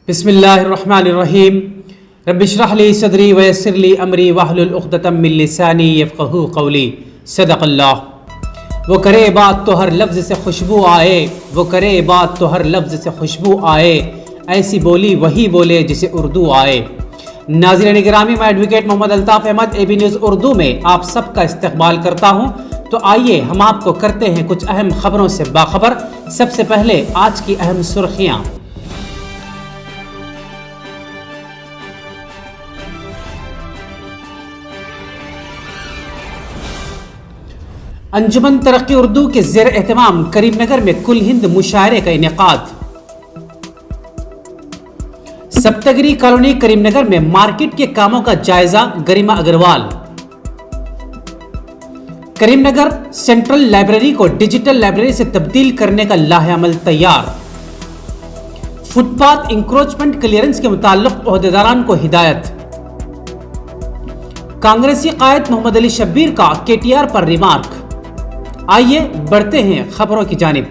بسم اللہ الرحمن الرحیم رب اشرح لی صدری ویسر لی امری واحلل عقدۃ من لسانی یفقہوا قولی صدق اللہ۔ وہ کرے بات تو ہر لفظ سے خوشبو آئے، وہ کرے بات تو ہر لفظ سے خوشبو آئے، ایسی بولی وہی بولے جسے اردو آئے۔ ناظرین گرامی، میں advocate Muhammad Altaf Ahmed A B news Urdu میں آپ سب کا استقبال کرتا ہوں۔ تو آئیے ہم آپ کو کرتے ہیں کچھ اہم خبروں سے باخبر۔ سب سے پہلے آج کی اہم سرخیاں۔ انجمن ترقی اردو کے زیر اہتمام کریم نگر میں کل ہند مشاعرے کا انعقاد۔ سپتگری کالونی کریم نگر میں مارکیٹ کے کاموں کا جائزہ، گریما اگروال۔ کریم نگر سینٹرل لائبریری کو ڈیجیٹل لائبریری سے تبدیل کرنے کا لاہ عمل تیار۔ فٹ پاتھ انکروچمنٹ کلیئرنس کے متعلق عہدیداران کو ہدایت۔ کانگریسی قائد محمد علی شبیر کا کے ٹی آر پر ریمارک۔ آئیے بڑھتے ہیں خبروں کی جانب۔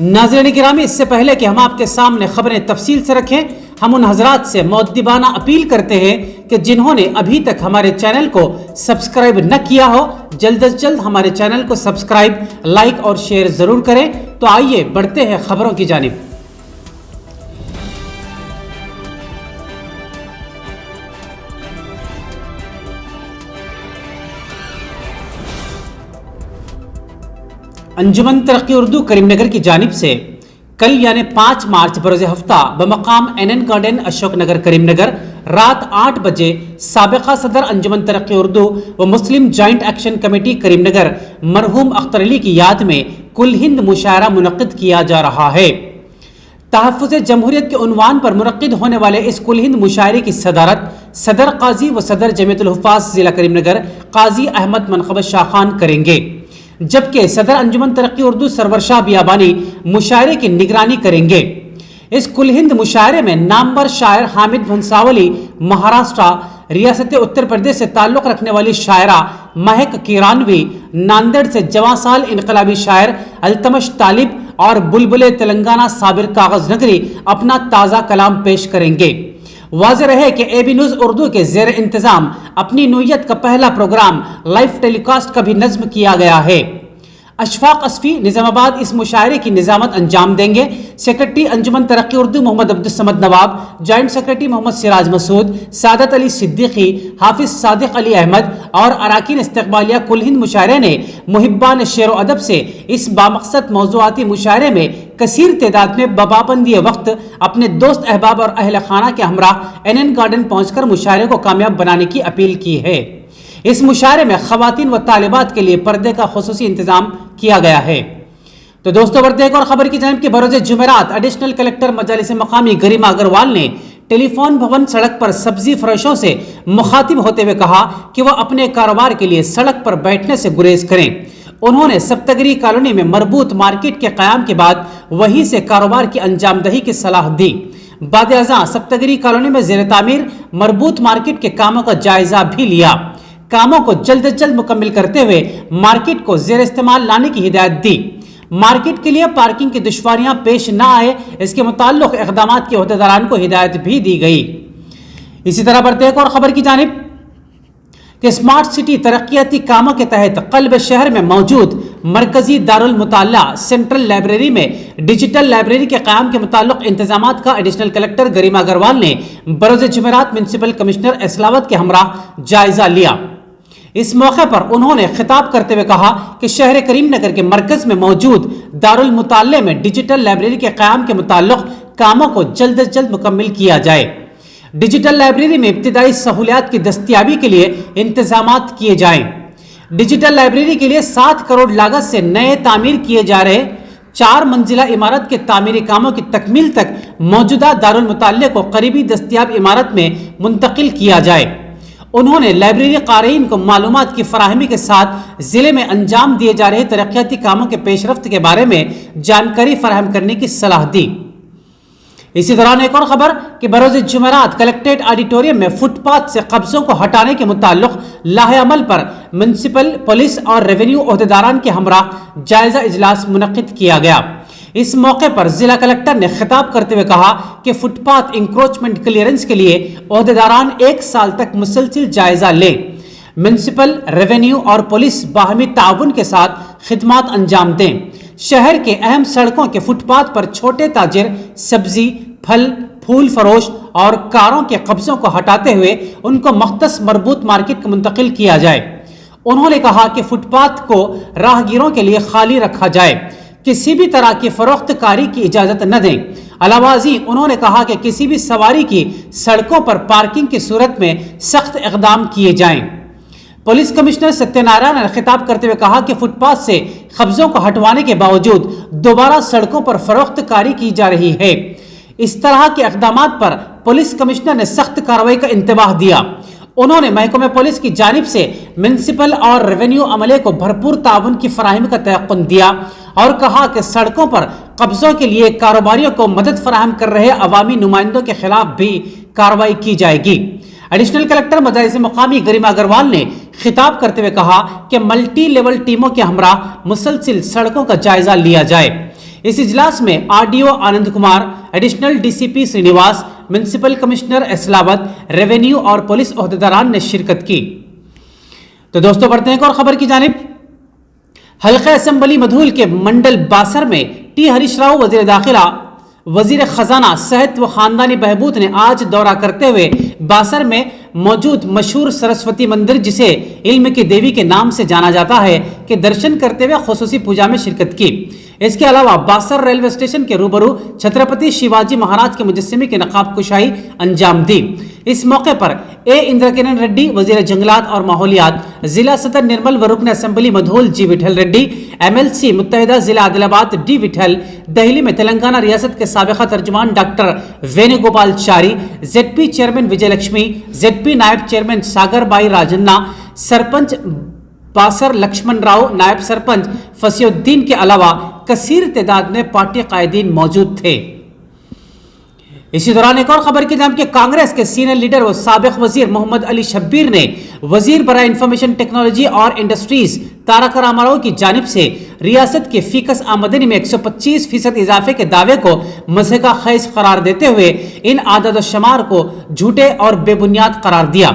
ناظرین گرامی، اس سے پہلے کہ ہم آپ کے سامنے خبریں تفصیل سے رکھیں، ہم ان حضرات سے مؤدبانہ اپیل کرتے ہیں کہ جنہوں نے ابھی تک ہمارے چینل کو سبسکرائب نہ کیا ہو، جلد از جلد ہمارے چینل کو سبسکرائب، لائک اور شیئر ضرور کریں۔ تو آئیے بڑھتے ہیں خبروں کی جانب۔ انجمن ترقی اردو کریم نگر کی جانب سے کل یعنی 5 مارچ بروز ہفتہ بمقام این گارڈن اشوک نگر کریم نگر رات 8 بجے سابقہ صدر انجمن ترقی اردو و مسلم جوائنٹ ایکشن کمیٹی کریم نگر مرحوم اختر علی کی یاد میں کل ہند مشاعرہ منعقد کیا جا رہا ہے۔ تحفظ جمہوریت کے عنوان پر منعقد ہونے والے اس کل ہند مشاعرے کی صدارت صدر قاضی و صدر جمعیت الحفاظ ضلع کریم نگر قاضی احمد منقبت شاہ خان کریں گے، جبکہ صدر انجمن ترقی اردو سرور شاہ بیابانی مشاعرے کی نگرانی کریں گے۔ اس کل ہند مشاعرے میں نامور شاعر حامد بھنساولی مہاراشٹر ریاست اتر پردیش سے تعلق رکھنے والی شاعرہ مہک کیرانوی، ناندیڑ سے جواں سال انقلابی شاعر التمش طالب اور بلبل تلنگانہ صابر کاغذ نگری اپنا تازہ کلام پیش کریں گے۔ واضح رہے کہ اے بی نیوز اردو کے زیر انتظام اپنی نوعیت کا پہلا پروگرام لائیو ٹیلی کاسٹ کا بھی نظم کیا گیا ہے۔ اشفاق اصفی نظام آباد اس مشاعرے کی نظامت انجام دیں گے۔ سیکرٹری انجمن ترقی اردو محمد عبدالصمد نواب، جوائنٹ سیکرٹری محمد سراج مسعود، سعادت علی صدیقی، حافظ صادق علی احمد اور اراکین استقبالیہ کل ہند مشاعرے نے محبان شعر و ادب سے اس بامقصد موضوعاتی مشاعرے میں کثیر تعداد میں بپابندی وقت اپنے دوست احباب اور اہل خانہ کے ہمراہ این گارڈن پہنچ کر مشاعرے کو کامیاب بنانے کی اپیل کی ہے۔ اس مشاعرے میں خواتین و طالبات کے لیے پردے کا خصوصی انتظام کیا گیا ہے۔ تو دوستو، بڑھتے ایک اور خبر کی جانب کہ بروز جمعرات ایڈیشنل کلکٹر مجالس مقامی گریما اگروال نے ٹیلی فون بھون سڑک پر سبزی فروشوں سے مخاطب ہوتے ہوئے کہا کہ وہ اپنے کاروبار کے لیے سڑک پر بیٹھنے سے گریز کریں۔ انہوں نے سپتگری کالونی میں مربوط مارکیٹ کے قیام کے بعد وہیں سے کاروبار کی انجام دہی کی صلاح دی۔ بعد ازاں سپتگری کالونی میں زیر تعمیر مربوط مارکیٹ کے کاموں کا جائزہ بھی لیا۔ کاموں کو جلد از جلد مکمل کرتے ہوئے مارکیٹ کو زیر استعمال لانے کی ہدایت دی۔ مارکیٹ کے لیے پارکنگ کی دشواریاں پیش نہ آئے، اس کے متعلق اقدامات کے عہدیداران کو ہدایت بھی دی گئی۔ اسی طرح بڑھتے ایک اور خبر کی جانب کہ اسمارٹ سٹی ترقیاتی کاموں کے تحت قلب شہر میں موجود مرکزی دارالمطالعہ سینٹرل لائبریری میں ڈیجیٹل لائبریری کے قیام کے متعلق انتظامات کا ایڈیشنل کلکٹر گریما اگروال نے بروز جمعرات میونسپل کمشنر اسلاوت کے ہمراہ جائزہ لیا۔ اس موقع پر انہوں نے خطاب کرتے ہوئے کہا کہ شہر کریم نگر کے مرکز میں موجود دارالمطالعہ میں ڈیجیٹل لائبریری کے قیام کے متعلق کاموں کو جلد از جلد مکمل کیا جائے۔ ڈیجیٹل لائبریری میں ابتدائی سہولیات کی دستیابی کے لیے انتظامات کیے جائیں۔ ڈیجیٹل لائبریری کے لیے 7 کروڑ لاگت سے نئے تعمیر کیے جا رہے 4 منزلہ عمارت کے تعمیری کاموں کی تکمیل تک موجودہ دارالمطالعہ کو قریبی دستیاب عمارت میں منتقل کیا جائے۔ انہوں نے لائبریری قارئین کو معلومات کی فراہمی کے ساتھ ضلع میں انجام دیے جا رہے ترقیاتی کاموں کے پیش رفت کے بارے میں جانکاری فراہم کرنے کی صلاح دی۔ اسی دوران ایک اور خبر کہ بروز جمعرات کلکٹریٹ آڈیٹوریم میں فٹ پاتھ سے قبضوں کو ہٹانے کے متعلق لاہ عمل پر میونسپل پولیس اور ریونیو عہدیداران کے ہمراہ جائزہ اجلاس منعقد کیا گیا۔ اس موقع پر ضلع کلکٹر نے خطاب کرتے ہوئے کہا کہ فٹ پاتھ انکروچمنٹ کلیئرنس کے لیے عہدیداران 1 سال تک مسلسل جائزہ لیں، میونسپل، ریونیو اور پولیس باہمی تعاون کے ساتھ خدمات انجام دیں، شہر کے اہم سڑکوں کے فٹ پاتھ پر چھوٹے تاجر، سبزی، پھل، پھول فروش اور کاروں کے قبضوں کو ہٹاتے ہوئے ان کو مختص مربوط مارکیٹ کو منتقل کیا جائے۔ انہوں نے کہا کہ فٹ پاتھ کو راہگیروں کے لیے خالی رکھا جائے، کسی بھی طرح کی فروخت کاری کی اجازت نہ دیں۔ علاوہ ازیں انہوں نے کہا کہ کسی بھی سواری کی سڑکوں پر پارکنگ کی صورت میں سخت اقدام کیے جائیں۔ پولیس کمشنر ستیہ نارائن نے خطاب کرتے ہوئے کہا کہ فٹ پاتھ سے قبضوں کو ہٹوانے کے باوجود دوبارہ سڑکوں پر فروخت کاری کی جا رہی ہے۔ اس طرح کے اقدامات پر پولیس کمشنر نے سخت کارروائی کا انتباہ دیا۔ انہوں نے محکمہ پولیس کی جانب سے میونسپل اور ریونیو عملے کو بھرپور تعاون کی فراہمی کا تیقن دیا اور کہا کہ سڑکوں پر قبضوں کے لیے کاروباریوں کو مدد فراہم کر رہے عوامی نمائندوں کے خلاف بھی کارروائی کی جائے گی۔ ایڈیشنل کلکٹر مدارس مقامی گریما اگروال نے خطاب کرتے ہوئے کہا کہ ملٹی لیول ٹیموں کے ہمراہ مسلسل سڑکوں کا جائزہ لیا جائے۔ اس اجلاس میں RDO Anand Kumar, additional DCP Srinivas, municipal commissioner Islavath, revenue اور پولیس عہدیداران نے شرکت کی۔ تو دوستوں بڑھتے ہیں ایک اور خبر کی جانب۔ حلقہ اسمبلی مدھول کے منڈل باسر میں ٹی ہریش راؤ وزیر داخلہ، وزیر خزانہ، صحت و خاندانی بہبود نے آج دورہ کرتے ہوئے باسر میں موجود مشہور سرسوتی مندر، جسے علم کی دیوی کے نام سے جانا جاتا ہے، کے درشن کرتے ہوئے خصوصی پوجا میں شرکت کی۔ اس کے علاوہ باسر ریلوے اسٹیشن کے روبرو چھترپتی شیواجی مہاراج کے مجسمے کی نقاب کشائی انجام دی۔ اس موقع پر اندرکنن ریڈی، وزیر جنگلات اور ماحولیات، ضلع صدر نرمل و رکن اسمبلی مدھول جی وٹھل ریڈی، MLC متحدہ ضلع عادل آباد ڈی وٹھل، دہلی میں تلنگانہ ریاست کے سابقہ ترجمان doctor Venu Gopal Chari, ZP chairman Vijaya Lakshmi, ZP نائب چیئرمین ساگر بائی راجنا، سرپنچ باسر لکشمن راؤ، نائب سرپنچ فصیح الدین کے علاوہ کثیر تعداد میں پارٹی قائدین موجود تھے۔ اسی دوران ایک اور خبر کی جانب کہ کانگریس کے سینئر لیڈر و سابق وزیر محمد علی شبیر نے وزیر برائے انفارمیشن ٹیکنالوجی اور انڈسٹریز تارک راما راؤ کی جانب سے ریاست کی فیکس آمدنی میں 125% اضافے کے دعوے کو مضحکہ خیز قرار دیتے ہوئے ان اعداد و شمار کو جھوٹے اور بے بنیاد قرار دیا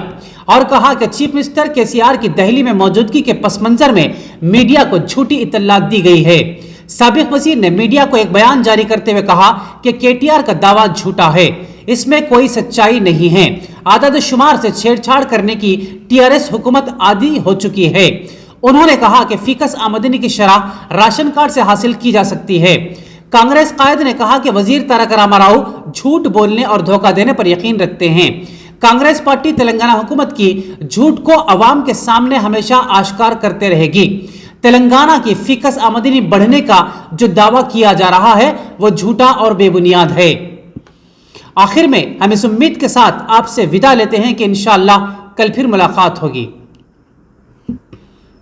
اور کہا کہ چیف منسٹر KCR کی دہلی میں موجودگی کے پس منظر میں میڈیا کو جھوٹی اطلاعات دی گئی ہے۔ سابق وزیر نے میڈیا کو ایک بیان جاری کرتے ہوئے کہا کہ KTR کا دعویٰ جھوٹا ہے، اس میں کوئی سچائی نہیں ہے۔ اعداد و شمار سے چھیڑ چھاڑ کرنے کی TRS حکومت عادی ہو چکی ہے۔ انہوں نے کہا کہ فیکس آمدنی کی شرح راشن کارڈ سے حاصل کی جا سکتی ہے۔ کانگریس قائد نے کہا کہ وزیر تارک راما راؤ جھوٹ بولنے اور دھوکہ دینے پر یقین رکھتے ہیں۔ کانگریس پارٹی تلنگانہ حکومت کی جھوٹ کو عوام کے سامنے ہمیشہ آشکار کرتے رہے گی۔ تلنگانہ کی فیکس آمدنی بڑھنے کا جو دعویٰ کیا جا رہا ہے وہ جھوٹا اور بے بنیاد ہے۔ آخر میں ہم اس امید کے ساتھ آپ سے وداع لیتے ہیں کہ انشاءاللہ کل پھر ملاقات ہوگی۔